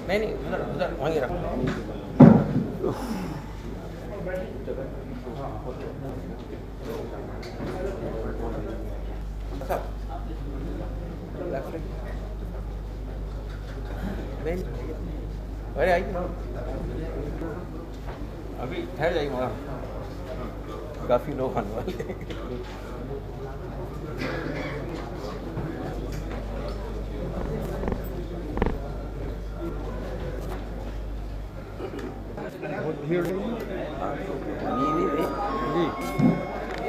نہیں نہیں ادھر ادھر وہیں رکھ. ارے آئیے ابھی ٹھہر جائیے مولانا, کافی لوگ آنے والے. جی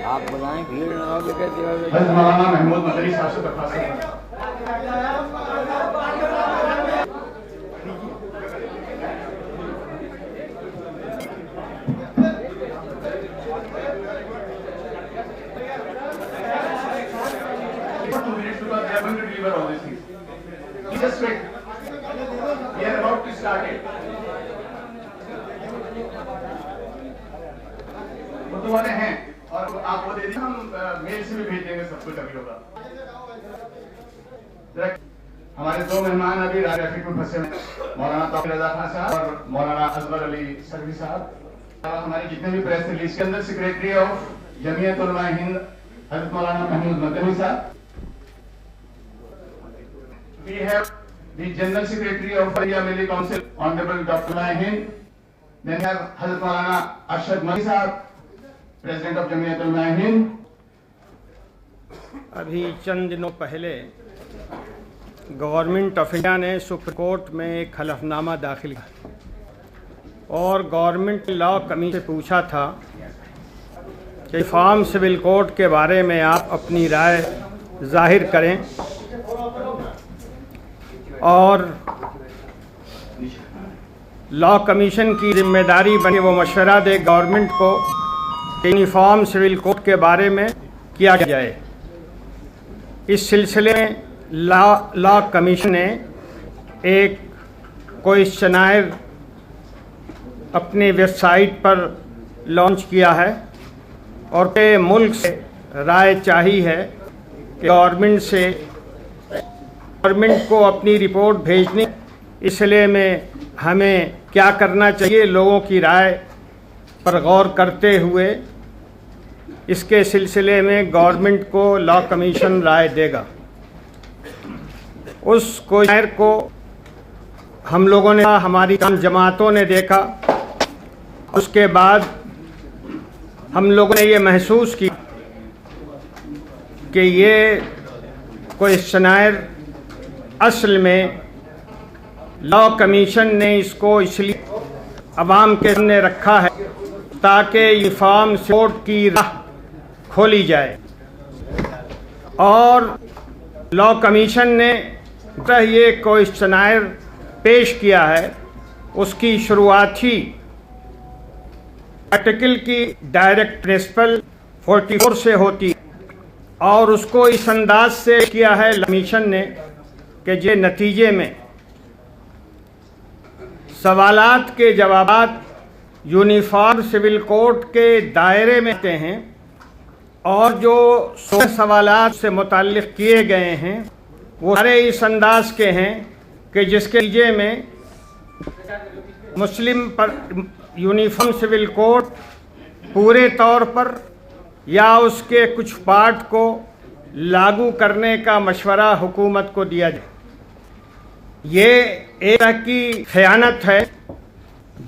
آپ بتائیں بھیڑ نہ ہو کہ کیسے ہو. مولانا محمود مدنی صاحب سے درخواست ہے. Just wait. We are about to start it. Urdu والے ہیں اور آپ وہ دے دیں, ہم میل سے بھی بھیج دیں گے سب کچھ ابھی ہوگا. ہمارے دو مہمان ابھی راج ٹریفک میں پھنسے ہیں, مولانا توقیر رضا خان صاحب اور مولانا اصغر علی سروی صاحب. ہماری جتنے بھی پریس ریلیز کے اندر سیکریٹری آف جمعیت علماء ہند حضرت مولانا محمود مدنی صاحب. We have the General Secretary of India Milli Council, Honorable Dr. Hind. Then we have Hazrat Maulana Arshad Mani Sahab, President of Jamiyat Ulama Hind. ابھی چند دنوں پہلے گورنمنٹ آف انڈیا نے supreme court میں ایک حلف نامہ داخل کیا اور گورنمنٹ لا کمیشن سے پوچھا تھا کہ یونیفارم سول کوڈ کے بارے میں آپ اپنی رائے ظاہر کریں اور لا کمیشن کی ذمہ داری بنی وہ مشورہ دے گورنمنٹ کو کہ یونیفارم سول کوڈ کے بارے میں کیا جائے. اس سلسلے میں لا کمیشن نے ایک کوئسچنائر اپنی ویب سائٹ پر لانچ کیا ہے اور کہ ملک سے رائے چاہی ہے کہ گورنمنٹ کو اپنی رپورٹ بھیجنی. اس سلسلے میں ہمیں کیا کرنا چاہیے, لوگوں کی رائے پر غور کرتے ہوئے اس کے سلسلے میں گورنمنٹ کو لا کمیشن رائے دے گا. اس کوئسچنائر کو ہم لوگوں نے, ہماری جماعتوں نے دیکھا. اس کے بعد ہم لوگوں نے یہ محسوس کیا کہ یہ کوئسچنائر اصل میں لا کمیشن نے اس کو اس لیے عوام کے سامنے رکھا ہے تاکہ یونیفارم کوڈ کی راہ کھولی جائے. اور لا کمیشن نے یہ کوئسچنائر پیش کیا ہے, اس کی شروعاتی آرٹیکل کی ڈائریکٹ پرنسپل 44 سے ہوتی اور اس کو اس انداز سے کیا ہے کمیشن نے کہ یہ نتیجے میں سوالات کے جوابات یونیفارم سول کوڈ کے دائرے میں آتے ہیں اور جو سوالات سے متعلق کیے گئے ہیں وہ سارے اس انداز کے ہیں کہ جس کے نتیجے میں مسلم پر یونیفارم سول کوڈ پورے طور پر یا اس کے کچھ پارٹ کو لاگو کرنے کا مشورہ حکومت کو دیا جائے. یہ ایک طرح کی خیانت ہے,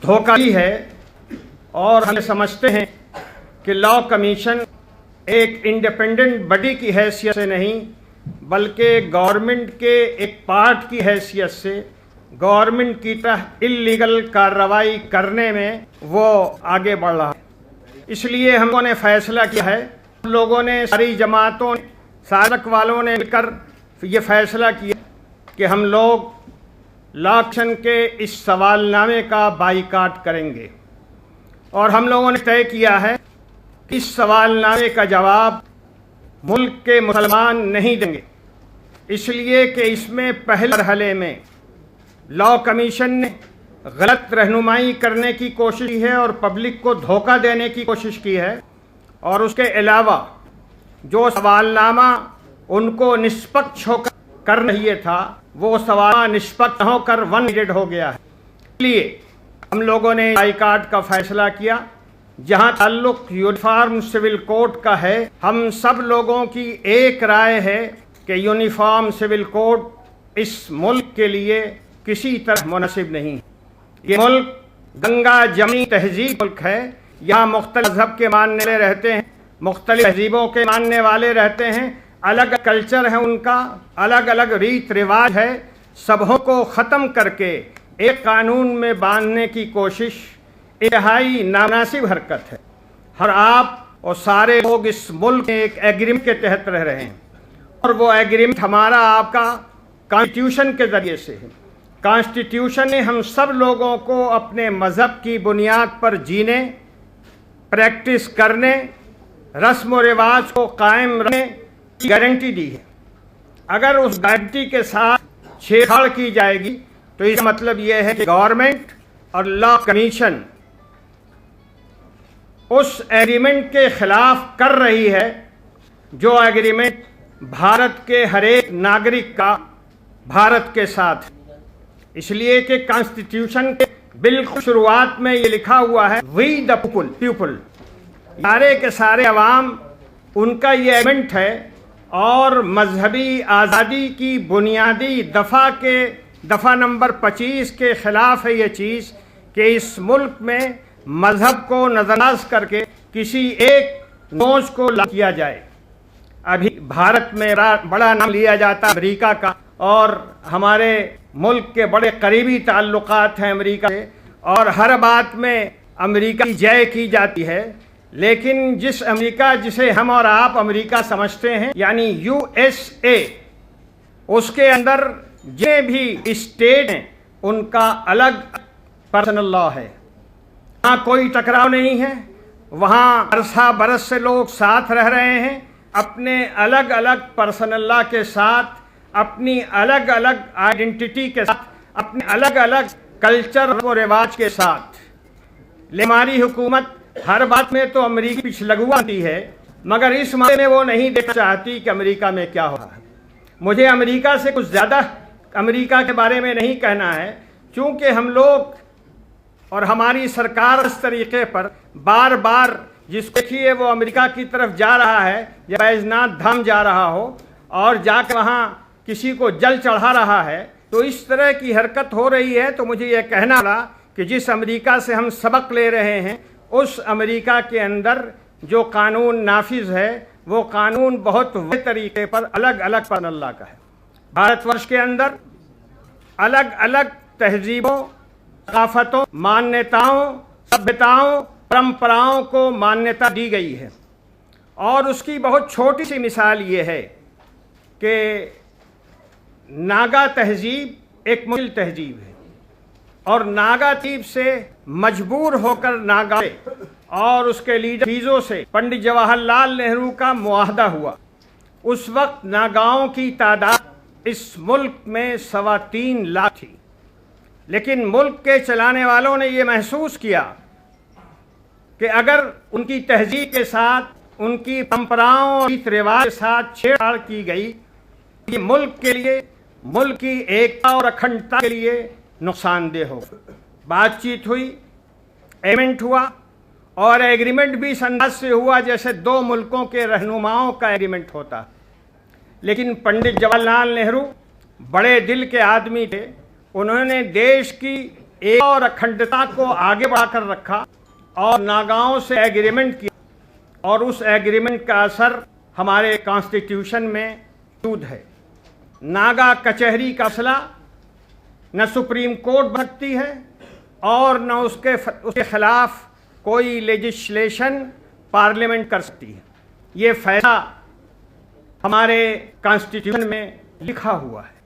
دھوکہ ہے, اور ہم سمجھتے ہیں کہ لا کمیشن ایک انڈیپینڈنٹ باڈی کی حیثیت سے نہیں بلکہ گورنمنٹ کے ایک پارٹ کی حیثیت سے گورنمنٹ کی طرح اللیگل کارروائی کرنے میں وہ آگے بڑھ رہا ہے. اس لیے ہم لوگوں نے فیصلہ کیا ہے, ہم لوگوں نے ساری جماعتوں سابق والوں نے مل کر یہ فیصلہ کیا کہ ہم لوگ لا کمیشن کے اس سوال نامے کا بائیکاٹ کریں گے اور ہم لوگوں نے طے کیا ہے کہ اس سوال نامے کا جواب ملک کے مسلمان نہیں دیں گے, اس لیے کہ اس میں پہلے مرحلے میں لا کمیشن نے غلط رہنمائی کرنے کی کوشش کی ہے اور پبلک کو دھوکہ دینے کی کوشش کی ہے, اور اس کے علاوہ جو سوال نامہ ان کو نسپکش ہو کر کر رہی تھا وہ سوال نسبت ہو کر ون سائیڈڈ ہو گیا ہے. اس لیے ہم لوگوں نے بائیکاٹ کا فیصلہ کیا. جہاں تعلق یونیفارم سول کوڈ کا ہے، ہم سب لوگوں کی ایک رائے ہے کہ یونیفارم سول کوڈ اس ملک کے لیے کسی طرح مناسب نہیں. یہ ملک گنگا جمنی تہذیب ملک ہے. یہاں مختلف مذہب کے ماننے والے رہتے ہیں، مختلف تہذیبوں کے ماننے والے رہتے ہیں، الگ کلچر ہے ان کا، الگ الگ ریت رواج ہے. سبوں کو ختم کر کے ایک قانون میں باندھنے کی کوشش انتہائی نامناسب حرکت ہے. اور آپ اور سارے لوگ اس ملک میں ایک ایگریمنٹ کے تحت رہ رہے ہیں، اور وہ ایگریمنٹ ہمارا آپ کا کانسٹیٹیوشن کے ذریعے سے ہے. کانسٹیٹیوشن نے ہم سب لوگوں کو اپنے مذہب کی بنیاد پر جینے، پریکٹس کرنے، رسم و رواج کو قائم رکھنے کی گارنٹی دی ہے. اگر اس گارنٹی کے ساتھ چھیڑ چھاڑ کی جائے گی تو اس کا مطلب یہ ہے کہ گورنمنٹ اور لا کمیشن اس ایگریمنٹ کے خلاف کر رہی ہے جو ایگریمنٹ بھارت کے ہر ایک ناگرک کا بھارت کے ساتھ ہے. اس لیے کہ کانسٹیٹیوشن کے بالکل شروعات میں یہ لکھا ہوا ہے وی دا پیپل، سارے کے سارے عوام، ان کا یہ ایگریمنٹ ہے. اور مذہبی آزادی کی بنیادی دفعہ نمبر 25 کے خلاف ہے یہ چیز کہ اس ملک میں مذہب کو نظر انداز کر کے کسی ایک نوچ کو لا کیا جائے. ابھی بھارت میں بڑا نام لیا جاتا ہے امریکہ کا، اور ہمارے ملک کے بڑے قریبی تعلقات ہیں امریکہ سے، اور ہر بات میں امریکہ کی جے کی جاتی ہے. لیکن جس امریکہ جسے ہم اور آپ امریکہ سمجھتے ہیں، یعنی یو ایس اے، اس کے اندر جتنے بھی اسٹیٹ ہیں ان کا الگ پرسنل لا ہے. وہاں کوئی ٹکراؤ نہیں ہے. وہاں عرصہ برس سے لوگ ساتھ رہ رہے ہیں اپنے الگ الگ پرسنل لا کے ساتھ، اپنی الگ الگ آئیڈینٹی کے ساتھ، اپنے الگ الگ کلچر و رواج کے ساتھ. ہماری حکومت ہر بات میں تو امریکی پیچھ لگوا آتی ہے، مگر اس معاملے میں وہ نہیں دیکھنا چاہتی کہ امریکہ میں کیا ہو رہا ہے. مجھے امریکہ سے کچھ زیادہ امریکہ کے بارے میں نہیں کہنا ہے، چونکہ ہم لوگ اور ہماری سرکار اس طریقے پر بار بار جس کو دیکھیے وہ امریکہ کی طرف جا رہا ہے یا بیجناتھ دھام جا رہا ہو اور جا کے وہاں کسی کو جل چڑھا رہا ہے، تو اس طرح کی حرکت ہو رہی ہے. تو مجھے یہ کہنا پڑا کہ جس امریکہ سے ہم سبق لے رہے ہیں، اس امریکہ کے اندر جو قانون نافذ ہے وہ قانون بہت واضح طریقے پر الگ الگ پرسنل لا کا ہے. بھارت ورش کے اندر الگ الگ تہذیبوں، ثقافتوں، مانیتاؤں، سبھیتاؤں، پرمپراؤں کو مانیتا دی گئی ہے. اور اس کی بہت چھوٹی سی مثال یہ ہے کہ ناگا تہذیب ایک مشکل تہذیب ہے، اور ناگا تہذیب سے مجبور ہو کر ناگا اور اس کے لیڈر چیزوں سے پنڈت جواہر لال نہرو کا معاہدہ ہوا. اس وقت ناگاؤں کی تعداد اس ملک میں 3.25 لاکھ تھی. لیکن ملک کے چلانے والوں نے یہ محسوس کیا کہ اگر ان کی تہذیب کے ساتھ، ان کی پرمپراؤں اور ریت رواج کے ساتھ چھیڑ چھاڑ کی گئی، یہ ملک کے لیے، ملک کی ایکتا اور اکھنڈتا کے لیے نقصان دہ ہو. بات چیت ہوئی، ایگریمنٹ ہوا، اور ایگریمنٹ بھی اس انداز سے ہوا جیسے دو ملکوں کے رہنماؤں کا ایگریمنٹ ہوتا. لیکن پنڈت جواہر لال نہرو بڑے دل کے آدمی تھے. انہوں نے دیش کی ایک اور اکھنڈتا کو آگے بڑھا کر رکھا اور ناگاؤں سے ایگریمنٹ کیا، اور اس ایگریمنٹ کا اثر ہمارے کانسٹیٹیوشن میں موجود ہے. ناگا کچہری کا فیصلہ نہ سپریم کورٹ بھگتی ہے اور نہ اس کے خلاف کوئی لیجسلیشن پارلیمنٹ کر سکتی ہے. یہ فیصلہ ہمارے کانسٹیٹیوشن میں لکھا ہوا ہے.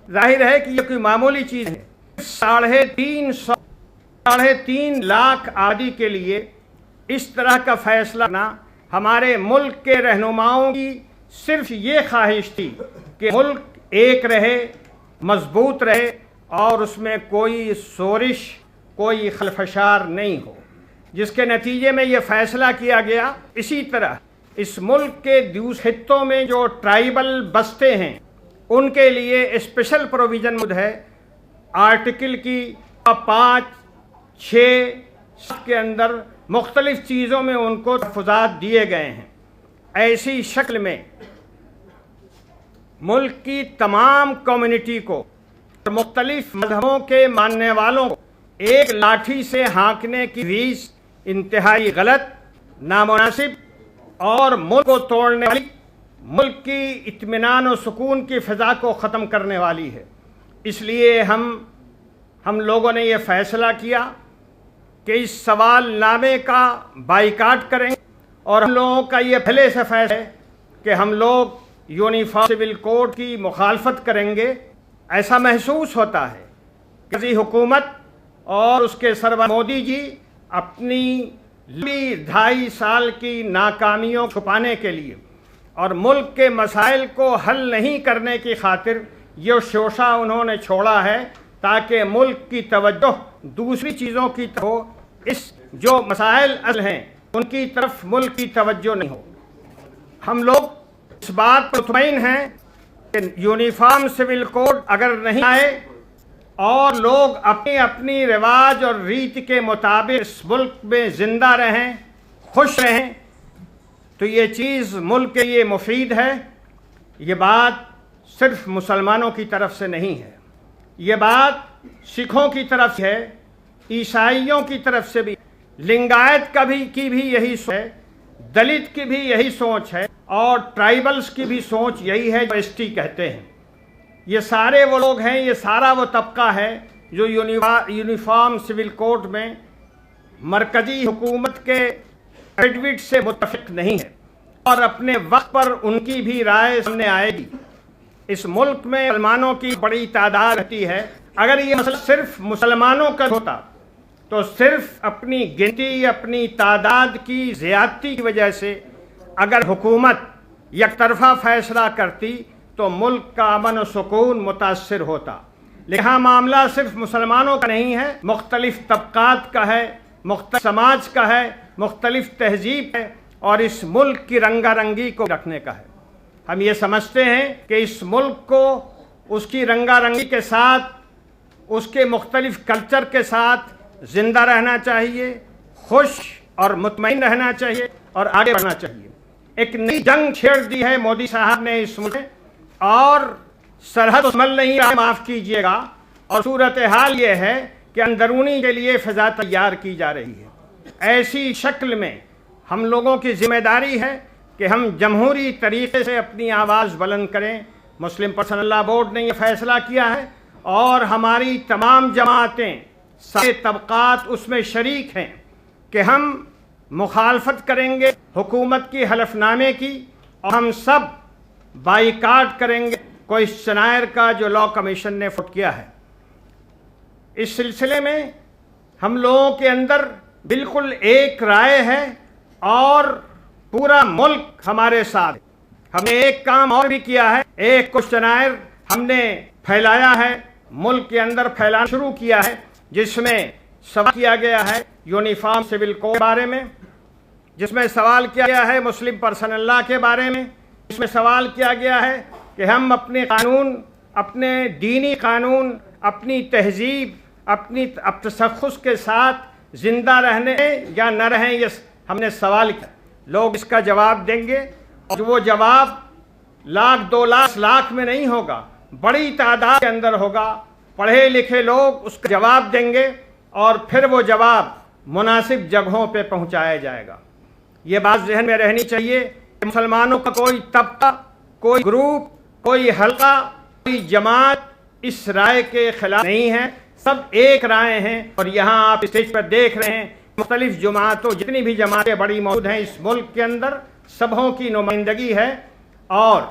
ظاہر ہے کہ یہ کوئی معمولی چیز ہے. 3.5 لاکھ آبادی کے لیے اس طرح کا فیصلہ کرنا، ہمارے ملک کے رہنماؤں کی صرف یہ خواہش تھی کہ ملک ایک رہے، مضبوط رہے، اور اس میں کوئی شورش، کوئی خلفشار نہیں ہو، جس کے نتیجے میں یہ فیصلہ کیا گیا. اسی طرح اس ملک کے دوسرے خطوں میں جو ٹرائبل بستے ہیں، ان کے لیے اسپیشل پروویژن موجود ہے آرٹیکل کی 5, 6 کے اندر مختلف چیزوں میں ان کو تحفظات دیے گئے ہیں۔ ایسی شکل میں ملک کی تمام کمیونٹی کو، مختلف مذہبوں کے ماننے والوں کو ایک لاٹھی سے ہانکنے کی ریس انتہائی غلط، نامناسب اور ملک کو توڑنے والی، ملک کی اطمینان و سکون کی فضا کو ختم کرنے والی ہے۔ اس لیے ہم لوگوں نے یہ فیصلہ کیا کہ اس سوال نامے کا بائیکاٹ کریں گے، اور ہم لوگوں کا یہ پہلے سے فیصلہ ہے کہ ہم لوگ یونیفارم سول کوڈ کی مخالفت کریں گے۔ ایسا محسوس ہوتا ہے کہ حکومت اور اس کے سربراہ مودی جی اپنی لمبی 2.5 سال کی ناکامیوں کو چھپانے کے لیے اور ملک کے مسائل کو حل نہیں کرنے کی خاطر یہ شوشہ انہوں نے چھوڑا ہے تاکہ ملک کی توجہ دوسری چیزوں کی طرف ہو، اس جو مسائل اصل ہیں ان کی طرف ملک کی توجہ نہیں ہو۔ ہم لوگ اس بات پر مطمئن ہیں کہ یونیفارم سول کوڈ اگر نہیں آئے اور لوگ اپنی اپنی رواج اور ریت کے مطابق اس ملک میں زندہ رہیں، خوش رہیں، تو یہ چیز ملک کے لیے مفید ہے۔ یہ بات صرف مسلمانوں کی طرف سے نہیں ہے، یہ بات سکھوں کی طرف ہے، عیسائیوں کی طرف سے بھی، لنگایت کی بھی یہی سوچ ہے، دلت کی بھی یہی سوچ ہے، اور ٹرائبلز کی بھی سوچ یہی ہے جو ایس ٹی کہتے ہیں۔ یہ سارے وہ لوگ ہیں، یہ سارا وہ طبقہ ہے جو یونیفارم سول کوڈ میں مرکزی حکومت کے ایفیڈویٹ سے متفق نہیں ہے، اور اپنے وقت پر ان کی بھی رائے سامنے آئے گی۔ اس ملک میں مسلمانوں کی بڑی تعداد رہتی ہے۔ اگر یہ مسئلہ صرف مسلمانوں کا ہوتا تو صرف اپنی گنتی، اپنی تعداد کی زیادتی کی وجہ سے اگر حکومت یک طرفہ فیصلہ کرتی تو ملک کا امن و سکون متاثر ہوتا۔ لیکن یہاں معاملہ صرف مسلمانوں کا نہیں ہے، مختلف طبقات کا ہے، مختلف سماج کا ہے، مختلف تہذیب ہے، اور اس ملک کی رنگا رنگی کو رکھنے کا ہے۔ ہم یہ سمجھتے ہیں کہ اس ملک کو اس کی رنگا رنگی کے ساتھ، اس کے مختلف کلچر کے ساتھ زندہ رہنا چاہیے، خوش اور مطمئن رہنا چاہیے اور آگے بڑھنا چاہیے۔ ایک نئی جنگ چھیڑ دی ہے مودی صاحب نے اس ملک میں، اور سرحد مل نہیں رہا، معاف کیجئے گا، اور صورتحال یہ ہے کہ اندرونی کے لیے فضا تیار کی جا رہی ہے۔ ایسی شکل میں ہم لوگوں کی ذمہ داری ہے کہ ہم جمہوری طریقے سے اپنی آواز بلند کریں۔ مسلم پرسنل لا بورڈ نے یہ فیصلہ کیا ہے، اور ہماری تمام جماعتیں، سارے طبقات اس میں شریک ہیں کہ ہم مخالفت کریں گے حکومت کی حلف نامے کی، اور ہم سب بائیکاٹ کریں گے کوئسچنائر کا جو لا کمیشن نے فٹ کیا ہے۔ اس سلسلے میں ہم لوگوں کے اندر بالکل ایک رائے ہے، اور پورا ملک ہمارے ساتھ ہے۔ ہم نے ایک کام اور بھی کیا ہے، ایک کوئسچنائر ہم نے پھیلایا ہے، ملک کے اندر پھیلانا شروع کیا ہے، جس میں سوال کیا گیا ہے یونیفارم سول کوڈ کے بارے میں، جس میں سوال کیا گیا ہے مسلم پرسنل لا کے بارے میں، اس میں سوال کیا گیا ہے کہ ہم اپنے قانون، اپنے دینی قانون، اپنی تہذیب، اپنی تشخص کے ساتھ زندہ رہنے یا نہ رہیں، یہ ہم نے سوال کیا۔ لوگ اس کا جواب دیں گے، اور وہ جواب 1,00,000 2 لاکھ میں نہیں ہوگا، بڑی تعداد کے اندر ہوگا۔ پڑھے لکھے لوگ اس کا جواب دیں گے، اور پھر وہ جواب مناسب جگہوں پہ پہنچایا جائے گا۔ یہ بات ذہن میں رہنی چاہیے کہ مسلمانوں کا کوئی طبقہ، کوئی گروپ، کوئی حلقہ، کوئی جماعت اس رائے کے خلاف نہیں ہے، سب ایک رائے ہیں۔ اور یہاں آپ اسٹیج پر دیکھ رہے ہیں مختلف جماعتوں، جتنی بھی جماعتیں بڑی موجود ہیں اس ملک کے اندر، سبھوں کی نمائندگی ہے، اور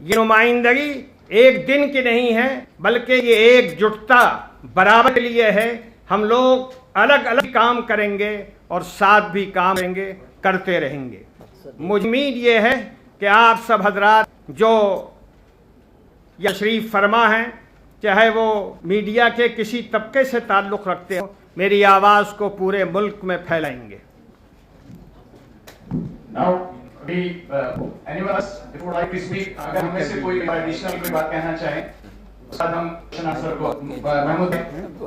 یہ نمائندگی ایک دن کی نہیں ہے، بلکہ یہ ایک جٹتا برابر کے لیے ہے۔ ہم لوگ الگ الگ کام کریں گے اور ساتھ بھی کام کریں گے، کرتے رہیں گے۔ مجھے امید یہ ہے کہ آپ سب حضرات جو تشریف فرما ہیں، چاہے وہ میڈیا کے کسی طبقے سے تعلق رکھتے ہوں، میری آواز کو پورے ملک میں پھیلائیں گے۔ Now anyone else who would like to speak, اگر ہم میں سے کوئی additional کوئی بات کہنا چاہیں اس بعد ہم آنسر کو Mahmood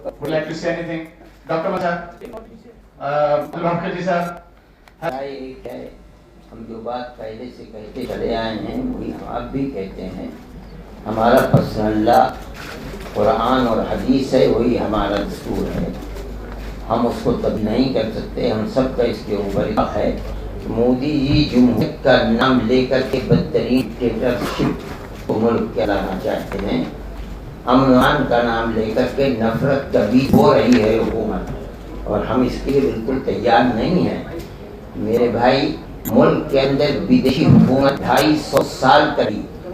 would like to say anything. Doctor Masood Abdul Haq ji sahib. ایک ہے ہم جو بات پہلے سے کہتے چلے آئے ہیں وہی ہم اب بھی کہتے ہیں. ہمارا پس اللہ قرآن اور حدیث ہے, وہی ہمارا دستور ہے. ہم اس کو تب نہیں کر سکتے. ہم سب کا اس کے اوپر حق ہے. مودی جی جمہوریت کا نام لے کر کے بدترین ڈکٹیٹرشپ کو ملک کے لانا چاہتے ہیں. امن کا نام لے کر کے نفرت کا بیج بو رہی ہے حکومت, اور ہم اس کے لیے بالکل تیار نہیں ہیں. میرے بھائی, ملک کے اندر بدیشی حکومت 250 سال قریب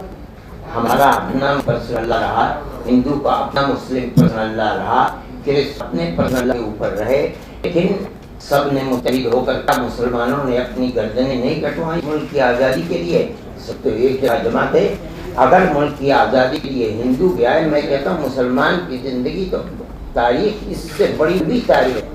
ہمارا اپنا پرسنل اللہ رہا, ہندو کا اپنا مسلم پرسنل اللہ رہا, کرسچن اپنے پرسنل اللہ کے اوپر رہے, لیکن سب نے متحد ہو کر مسلمانوں نے اپنی گردنیں نہیں کٹوائی ملک کی آزادی کے لیے. سب تو ایک جماعت ہے. اگر ملک کی آزادی کے لیے ہندو گیا ہے, میں کہتا ہوں مسلمان کی زندگی تو تاریخ اس سے بڑی بھی تاریخ ہے.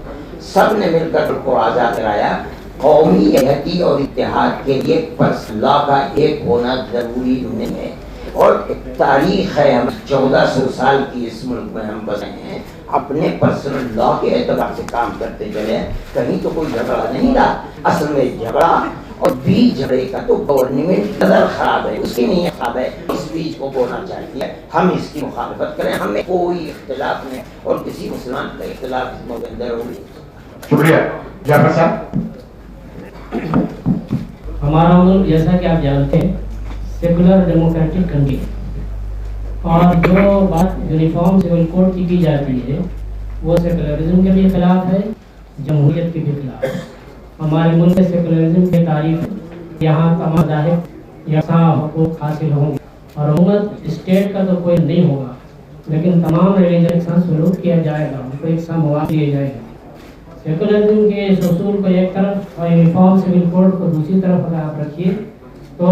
سب نے مل کر کو آزاد کرایا. قومی اتحادی اور اتحاد کے لیے پرسنل لا کا ایک ہونا ضروری نہیں ہے, اور ایک تاریخ ہے. ہم 1400 سال کی اس ملک میں ہم بسے ہیں, اپنے پرسنل لا کے اعتبار سے کام کرتے چلے ہیں. کہیں تو کوئی جھگڑا نہیں رہا. اصل میں جھگڑا اور بیچ جھگڑے کا تو گورنمنٹ نظر خراب ہے, اس کی نہیں خراب ہے, اس بیچ کو بولنا چاہتی ہے. ہم اس کی مخالفت کریں, ہمیں کوئی اختلاف نہیں, اور کسی مسلمان کا اختلاف اس موقع اندر ہوگی. شکریہ. جعفر صاحب. ہمارا ملک جیسا کہ آپ جانتے ہیں سیکولر ڈیموکریٹک کنٹری, اور جو بات یونیفارم سول کوڈ کی جاتی ہے وہ سیکولرزم کے بھی خلاف ہے, جمہوریت کے بھی خلاف ہے. ہمارے ملک میں سیکولرزم کی تعریف ہے, یہاں تمام مذاہب یکساں حقوق حاصل ہوں گے, اور حکومت اسٹیٹ کا تو کوئی نہیں ہوگا, لیکن تمام ریلیجن یکساں سلوک کیا جائے گا, ان کو یکساں مواقع دیے جائے گا. سیکولرزم کے اس اصول کو ایک طرف اور یونیفارم سول کوڈ کو دوسری طرف اگر آپ رکھیے تو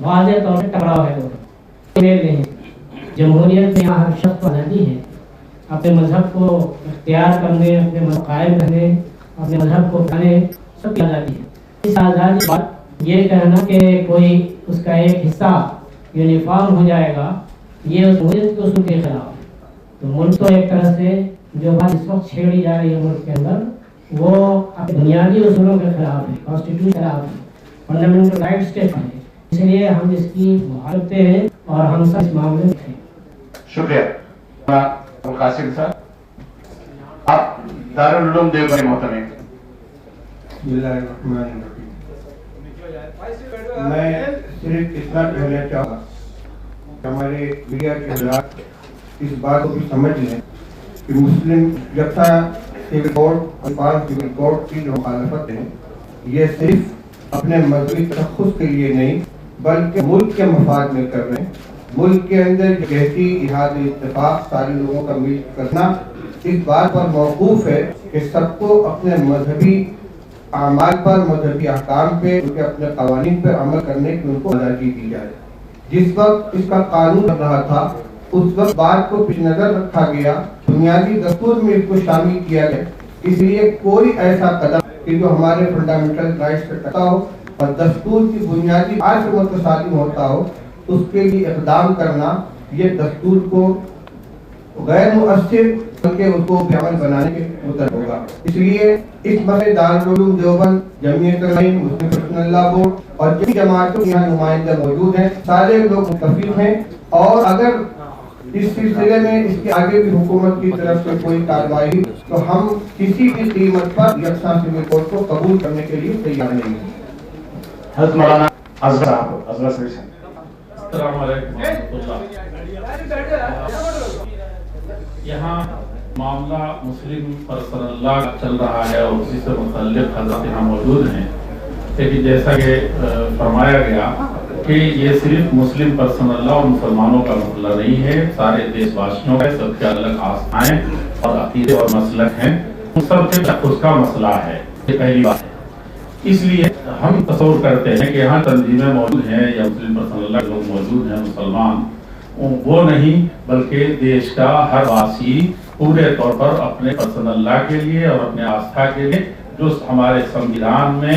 واضح طور پر ٹکراؤ ہے. میل نہیں. جمہوریت میں یہاں ہر شخص کو آزادی ہے اپنے مذہب کو اختیار کرنے, اپنے مذہب قائم رہنے, اپنے مذہب کو پانے, سب کی آزادی ہے. اس آزادی بات یہ کہنا کہ کوئی اس کا ایک حصہ یونیفارم ہو جائے گا, یہ اس جمہوریت کے اصول کے خلاف ہے. تو ملک تو ایک طرح سے جو بات اس وقت چھیڑی جا رہی ہے ملک کے اندر, وہ اپنے بنیادی اصولوں کے خلاف ہے, کانسٹیٹیوشن کے خلاف ہے, فنڈامنٹل رائٹس کے خلاف ہے. اس لیے ہم اس کی مخالفت ہیں اور ہم سب اس معاملے میں ہیں. شکریہ. قاسم صاحب, آپ دارالعلوم دیوبند محترم. بسم اللہ الرحمن الرحیم. میں صرف اتنا کہنا چاہوں گا کہ ہمارے میڈیا کے حضرات اس بات کو بھی سمجھ لیں کہ مسلم یکساں سول کوڈ اور 5 سول کوڈ کی جو مخالفت ہے یہ صرف اپنے مذہبی تشخص کے لیے نہیں بلکہ ملک کے مفاد میں کر رہے ہیں. ملک کے اندر جیسی اتحاد اتفاق سارے لوگوں کا مل کرنا اس بات پر موقوف ہے کہ سب کو اپنے مذہبی اعمال پر, مذہبی احکام پہ, ان کے اپنے قوانین پر عمل کرنے کی ان کو آزادی دی جائے. جس وقت اس کا قانون بن رہا تھا اس وقت بات کو پیش نظر رکھا گیا, بنیادی دستور میں اس کو شامل کیا گیا. اس لیے کوئی ایسا قدم کہ جو ہمارے فنڈامنٹل رائٹس پہ ٹکا ہو اور دستور کی بنیادی آج سے متصادم ہوتا ہو, اس کے لیے اقدام کرنا یہ دستور کو غیر مؤثر بلکہ اس کو عمل بنانے کے مطلب ہوگا. اس لیے اس مسئلے دارالعلوم دیوبند, جمعیت علماء مسلم پرسنل لا بورڈ اور جن جماعتوں کے یہاں نمائندے موجود ہیں سارے لوگ متفق ہیں, اور اگر اس سلسلے میں اس کے آگے بھی حکومت کی طرف سے کوئی کارروائی تو ہم کسی بھی قیمت پر یکساں سول کوڈ کو قبول کرنے کے لیے تیار نہیں ہیں. حضرت مولانا اصغر صاحب. اصغر صاحب. السلام علیکم ورحمۃ اللہ. یہاں معاملہ مسلم پرسنل لا چل رہا ہے اور اسی سے متعلق حضرات یہاں موجود ہیں, لیکن جیسا کہ فرمایا گیا کہ یہ صرف مسلم پرسنل لا اور مسلمانوں کا مسئلہ نہیں ہے, سارے دیش واسیوں کا, سب کے الگ آستھائیں اور عقیدے اور مسلک ہیں, ان سب کے تحفظ کا مسئلہ ہے. یہ پہلی بات ہے. اس لیے ہم تصور کرتے ہیں کہ یہاں تنظیمیں موجود ہیں یا مسلم پرسنل لا لوگ موجود ہیں, مسلمان وہ نہیں بلکہ دیش کا ہر واسی پورے طور پر اپنے پرسنل لا کے لیے اور اپنے آستھا کے لیے جو ہمارے سمویدھان میں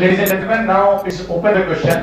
Ladies and gentlemen, now it's open the question.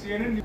CNN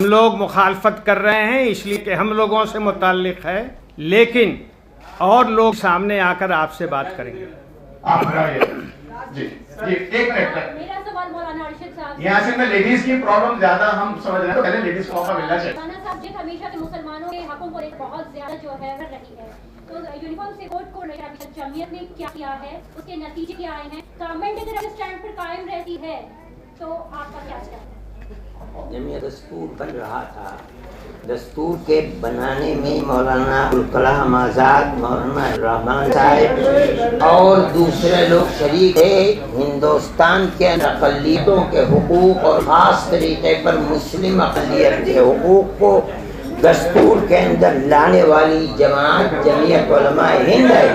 ہم لوگ مخالفت کر رہے ہیں اس لیے کہ ہم لوگوں سے متعلق ہے، لیکن اور لوگ سامنے آ کر آپ سے بات کریں گے. جی جی ایک منٹ، میرا سوال مولانا ارشد صاحب، یہاں سے میں لیڈیز کی پرابلم زیادہ ہم سمجھ رہے ہیں تو پہلے لیڈیز کو موقع ملنا چاہیے. مولانا صاحب جس ہمیشہ کے مسلمانوں کے حقوں کو بہت زیادہ جو ہے بڑھ رہی ہے، تو یونیفارم سے کوڈ کو جمعیت نے کیا کیا ہے، اس کے نتیجے کیا آئے ہیں؟ گورنمنٹ اگر اسٹینڈ پر قائم رہتی ہے تو آپ کا کیا خیال ہے؟ جمعیت دستور بن رہا تھا، دستور کے بنانے میں مولانا ابوالکلام آزاد، مولانا الرحمان صاحب اور دوسرے لوگ شریک تھے. ہندوستان کے اقلیتوں کے حقوق اور خاص طریقے پر مسلم اقلیت کے حقوق کو دستور کے اندر لانے والی جماعت جمعیت علماء ہند ہے،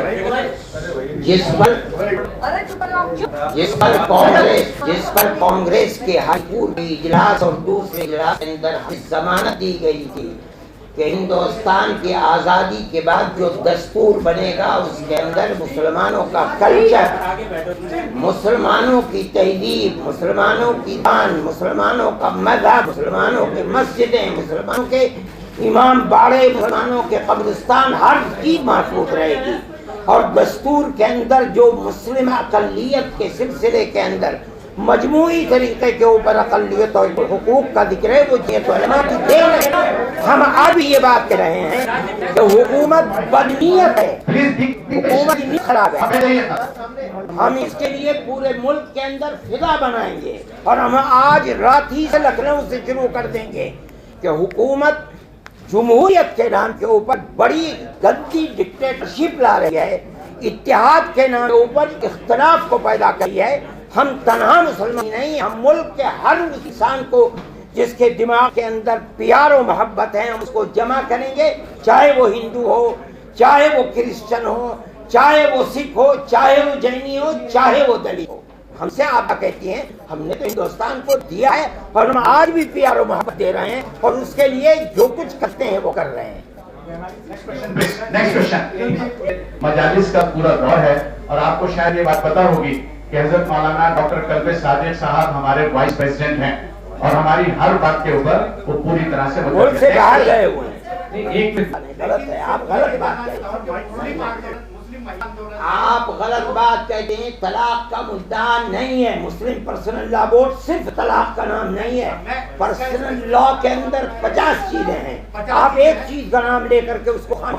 جس پر کانگریس کے ہائی کورٹ کی اجلاس اور دوسرے اجلاس کے اندر ضمانت دی گئی تھی کہ ہندوستان کی آزادی کے بعد جو دستور بنے گا اس کے اندر مسلمانوں کا کلچر، مسلمانوں کی تہذیب، مسلمانوں کی دان، مسلمانوں کا مذہب، مسلمانوں کی مسجدیں، مسلمانوں کے امام باڑے، مسلمانوں کے قبرستان، ہر چیز محفوظ رہے گی. اور دستور کے اندر جو مسلم اقلیت کے سلسلے کے اندر مجموعی طریقے کے اوپر اقلیت اور حقوق کا ذکر ہے وہ جمعیت علماء کی دین ہے. ہم اب یہ بات کر رہے ہیں کہ حکومت بدنیت ہے، حکومت خراب ہے. ہم اس کے لیے پورے ملک کے اندر فضا بنائیں گے اور ہم آج رات ہی سے لکھنؤ سے شروع کر دیں گے کہ حکومت جمہوریت کے نام کے اوپر بڑی گندی ڈکٹیٹرشپ لا رہی ہے، اتحاد کے نام کے اوپر اختلاف کو پیدا کری ہے. ہم تنہا مسلمان نہیں، ہم ملک کے ہر انسان کو جس کے دماغ کے اندر پیار و محبت ہے ہم اس کو جمع کریں گے، چاہے وہ ہندو ہو، چاہے وہ کرسچن ہو، چاہے وہ سکھ ہو، چاہے وہ جینی ہو، چاہے وہ دلت ہو. ہم سے آپ کہتی ہیں ہم نے تو ہندوستان کو دیا ہے اور ہم آج بھی پیار و محبت دے رہے ہیں اور اس کے لیے جو کچھ کرتے ہیں وہ کر رہے ہیں. Next question. مجالس کا پورا دور ہے اور آپ کو شاید یہ بات پتا ہوگی کہ حضرت مولانا ڈاکٹر قلب صادق صاحب ہمارے وائس پریزیڈنٹ ہیں اور ہماری ہر بات کے اوپر وہ پوری طرح سے ملک سے باہر گئے ہوئے ہیں. ایک غلط ہے، آپ غلط بات کہتے ہیں. آپ غلط بات کہتے ہیں. طلاق کا مدعا نہیں ہے. مسلم پرسنل لا بورڈ صرف طلاق کا نام نہیں ہے. پرسنل لا کے اندر 50 چیزیں ہیں. آپ ایک چیز کا نام لے کر کے اس کو خواہ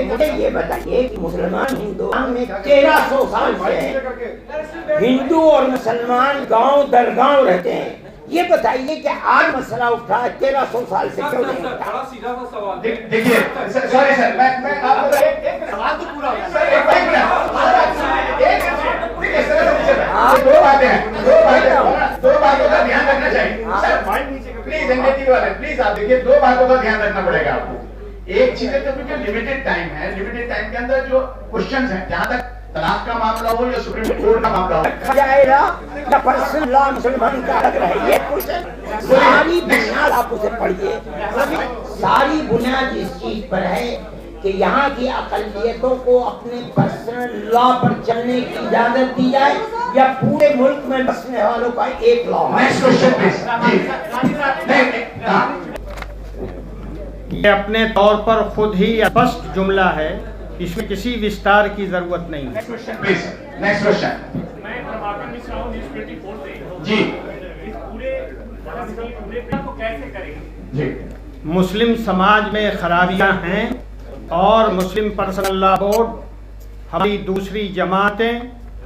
مجھے یہ بتائیے کہ مسلمان ہندوستان میں 1300 سال سے ہیں. ہندو اور مسلمان گاؤں در گاؤں رہتے ہیں. یہ بتائیے کہ آج مسئلہ اٹھا 1300 سال سے کیوں نہیں اٹھا؟ دیکھیے سوری سر میں آپ کو ایک سوال تو پورا ہوگا سر. دو باتیں ہیں، دو باتوں کا دھیان رکھنا چاہیے سر. پلیز انڈیٹی والے پلیز آپ دیکھیے دو باتوں کا دھیان رکھنا پڑے گا آپ کو. ایک چیز ہے کہ لمیٹڈ ٹائم ہے، لمیٹڈ ٹائم کے اندر جو کوشچنز ہیں جہاں تک طلاق کا معاملہ ہو یا سپریم کورٹ کا معاملہ ہو جائے گا یا پرسنل لا مسلمان کا الگ رہے. یہ کچھ ساری بنیاد آپ اسے پڑھیے. ساری بنیاد اس چیز پر ہے کہ یہاں کی اقلیتوں کو اپنے پرسنل لا پر چلنے کی اجازت دی جائے یا پورے ملک میں بسنے والوں کا ایک لا. Next question please. یہ اپنے طور پر خود ہی اسپشٹ جملہ ہے، اس میں کسی وستار کی ضرورت نہیں ہے. Please next question. میں پرماتم مشرا ہوں نیوز 24 سے. جی اس پورے کو کیسے کریں گے؟ جی مسلم سماج میں خرابیاں ہیں اور مسلم پرسنل لا بورڈ، ہماری دوسری جماعتیں،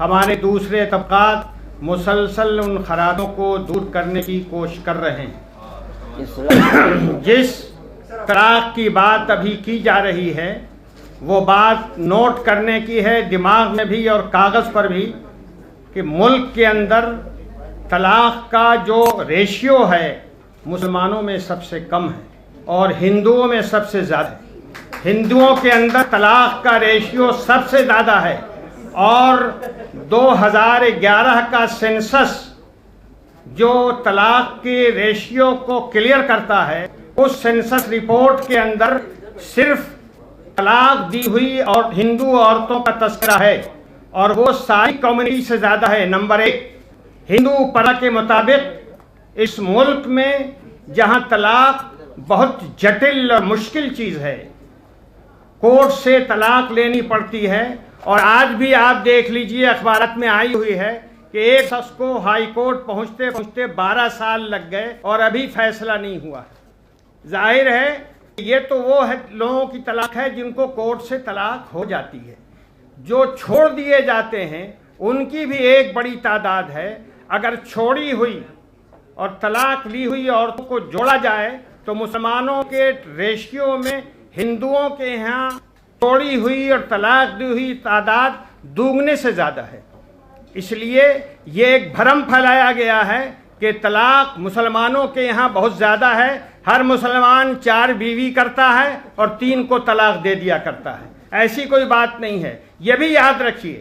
ہمارے دوسرے طبقات مسلسل ان خرابیوں کو دور کرنے کی کوشش کر رہے ہیں. جس طلاق کی بات ابھی کی جا رہی ہے وہ بات نوٹ کرنے کی ہے دماغ میں بھی اور کاغذ پر بھی کہ ملک کے اندر طلاق کا جو ریشیو ہے مسلمانوں میں سب سے کم ہے اور ہندوؤں میں سب سے زیادہ ہے. ہندوؤں کے اندر طلاق کا ریشیو سب سے زیادہ ہے اور 2011 کا سینسس جو طلاق کے ریشیو کو کلیئر کرتا ہے اس سینسس رپورٹ کے اندر صرف طلاق دی ہوئی اور ہندو عورتوں کا تذکرہ ہے اور وہ ساری کمیونٹی سے زیادہ ہے. نمبر 1 ہندو پرا کے مطابق اس ملک میں جہاں طلاق بہت جٹل اور مشکل چیز ہے, کورٹ سے طلاق لینی پڑتی ہے, اور آج بھی آپ دیکھ لیجئے اخبارات میں آئی ہوئی ہے کہ ایک شخص کو ہائی کورٹ پہنچتے پہنچتے 12 سال لگ گئے اور ابھی فیصلہ نہیں ہوا. ظاہر ہے یہ تو وہ لوگوں کی طلاق ہے جن کو کورٹ سے طلاق ہو جاتی ہے. جو چھوڑ دیے جاتے ہیں ان کی بھی ایک بڑی تعداد ہے. اگر چھوڑی ہوئی اور طلاق لی ہوئی عورتوں کو جوڑا جائے تو مسلمانوں کے ریشیو میں ہندوؤں کے یہاں چھوڑی ہوئی اور طلاق دی ہوئی تعداد دوگنے سے زیادہ ہے. اس لیے یہ ایک بھرم پھیلایا گیا ہے کہ طلاق مسلمانوں کے یہاں بہت زیادہ ہے. ہر مسلمان 4 بیوی کرتا ہے اور 3 کو طلاق دے دیا کرتا ہے. ایسی کوئی بات نہیں ہے. یہ بھی یاد رکھیے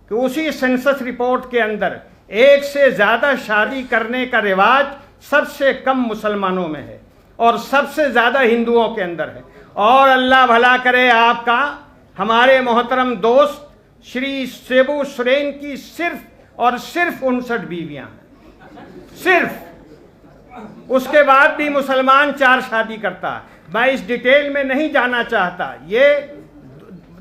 کہ اسی سینسس رپورٹ کے اندر 1 سے زیادہ شادی کرنے کا رواج سب سے کم مسلمانوں میں ہے اور سب سے زیادہ ہندوؤں کے اندر ہے. اور اللہ بھلا کرے آپ کا, ہمارے محترم دوست شری شیبو سورین کی صرف اور صرف 59 بیویاں ہیں, صرف. اس کے بعد بھی مسلمان 4 شادی کرتا ہے. میں اس ڈیٹیل میں نہیں جانا چاہتا, یہ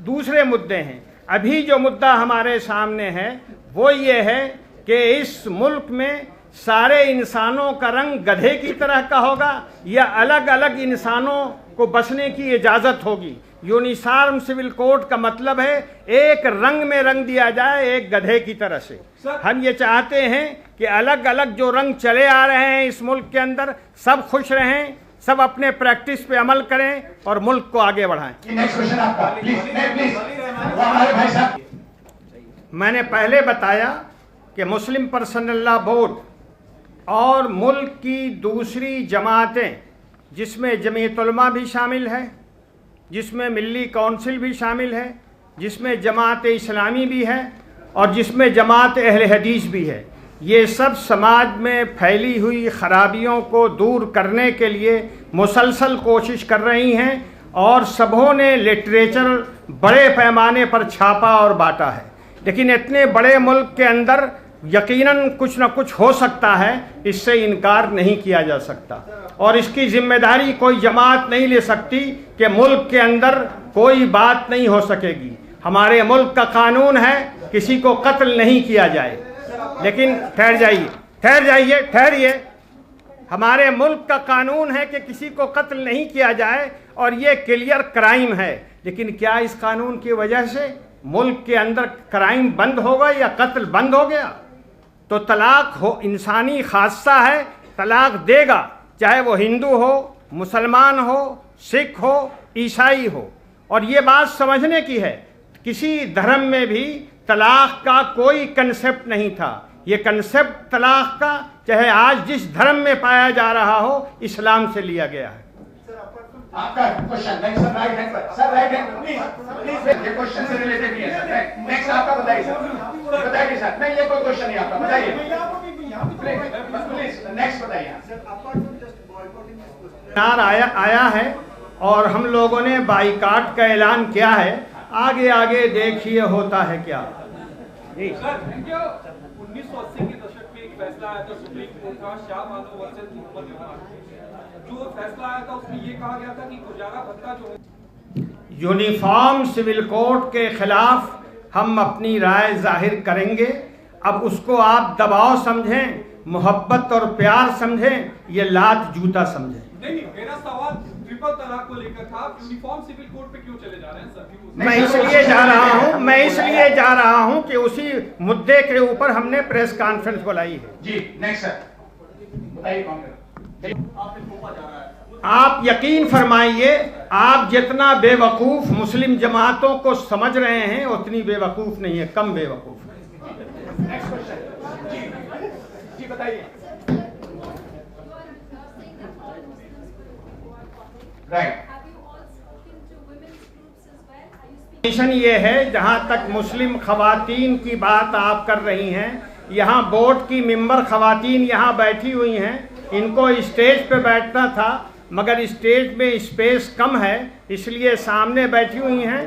دوسرے مدعے ہیں. ابھی جو مدعا ہمارے سامنے ہے وہ یہ ہے کہ اس ملک میں سارے انسانوں کا رنگ گدھے کی طرح کا ہوگا یا الگ الگ انسانوں کو بسنے کی اجازت ہوگی. یونیفارم سول کوڈ کا مطلب ہے ایک رنگ میں رنگ دیا جائے, ایک گدھے کی طرح سے. ہم یہ چاہتے ہیں کہ الگ الگ جو رنگ چلے آ رہے ہیں اس ملک کے اندر سب خوش رہیں, سب اپنے پریکٹس پہ عمل کریں اور ملک کو آگے بڑھائیں. میں نے پہلے بتایا کہ مسلم پرسنل لا بورڈ اور ملک کی دوسری جماعتیں جس میں جمعیت علماء بھی شامل ہے, جس میں ملی کونسل بھی شامل ہے, جس میں جماعت اسلامی بھی ہے اور جس میں جماعت اہل حدیث بھی ہے, یہ سب سماج میں پھیلی ہوئی خرابیوں کو دور کرنے کے لیے مسلسل کوشش کر رہی ہیں اور سبوں نے لٹریچر بڑے پیمانے پر چھاپا اور بانٹا ہے. لیکن اتنے بڑے ملک کے اندر یقیناً کچھ نہ کچھ ہو سکتا ہے, اس سے انکار نہیں کیا جا سکتا, اور اس کی ذمہ داری کوئی جماعت نہیں لے سکتی کہ ملک کے اندر کوئی بات نہیں ہو سکے گی. ہمارے ملک کا قانون ہے کسی کو قتل نہیں کیا جائے. لیکن ٹھہریے, ہمارے ملک کا قانون ہے کہ کسی کو قتل نہیں کیا جائے اور یہ کلیئر کرائم ہے. لیکن کیا اس قانون کی وجہ سے ملک کے اندر کرائم بند ہوگا یا قتل بند ہو گیا؟ تو طلاق ہو انسانی خاصہ ہے, طلاق دے گا چاہے وہ ہندو ہو, مسلمان ہو, سکھ ہو, عیسائی ہو. اور یہ بات سمجھنے کی ہے, کسی دھرم میں بھی طلاق کا کوئی کنسپٹ نہیں تھا. یہ کنسپٹ طلاق کا چاہے آج جس دھرم میں پایا جا رہا ہو اسلام سے لیا گیا ہے. آپ کا کوشچن نہیں سر, رائٹ ہینڈ پر سر, رائٹ ہینڈ پلیز یہ کوشچن سے ریلیٹڈ نہیں ہے سر. نیکسٹ آپ کا بتائیے سر, بتائیے سر. نہیں یہ کوئی کوشچن نہیں آپ کا, بتائیے پلیز نیکسٹ بتائیے. آیا ہے اور ہم لوگوں نے بائیکاٹ کا اعلان کیا ہے. آگے آگے دیکھیے ہوتا ہے کیا. 1980 کے دشک میں ایک فیصلہ آیا تھا سپریم کورٹ کا, شاہ بانو ورسز محمد عمر. جو فیصلہ آیا تھا اس میں یہ کہا گیا تھا کہ گزارا بھتہ جو ہے یونیفارم سول کوڈ کے خلاف ہم اپنی رائے ظاہر کریں گے. اب اس کو آپ دباؤ سمجھیں, محبت اور پیار سمجھیں, یہ لات جوتا سمجھیں. نہیں, میرا سوال ٹرپل طلاق کو لے کر تھا. یونیفارم سول کوڈ پہ کیوں چلے جا رہے ہیں سر؟ میں اس لیے جا رہا ہوں کہ اسی مدعے کے اوپر ہم نے پریس کانفرنس بلائی ہے. جی نیکسٹ سر, بتائیے کون کر. آپ یقین فرمائیے, آپ جتنا بے وقوف مسلم جماعتوں کو سمجھ رہے ہیں اتنی بے وقوف نہیں ہے, کم بے وقوف ہے. Next question. جی بتائیے. مشن یہ ہے, جہاں تک مسلم خواتین کی بات آپ کر رہی ہیں, یہاں بورڈ کی ممبر خواتین یہاں بیٹھی ہوئی ہیں. ان کو اسٹیج پہ بیٹھنا تھا مگر اسٹیج میں اسپیس کم ہے, اس لیے سامنے بیٹھی ہوئی ہیں.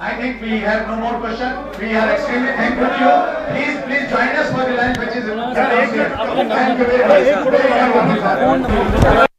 I think we have no more question. We are extremely thankful to you. Please join us for the lunch which is. Thank you very much.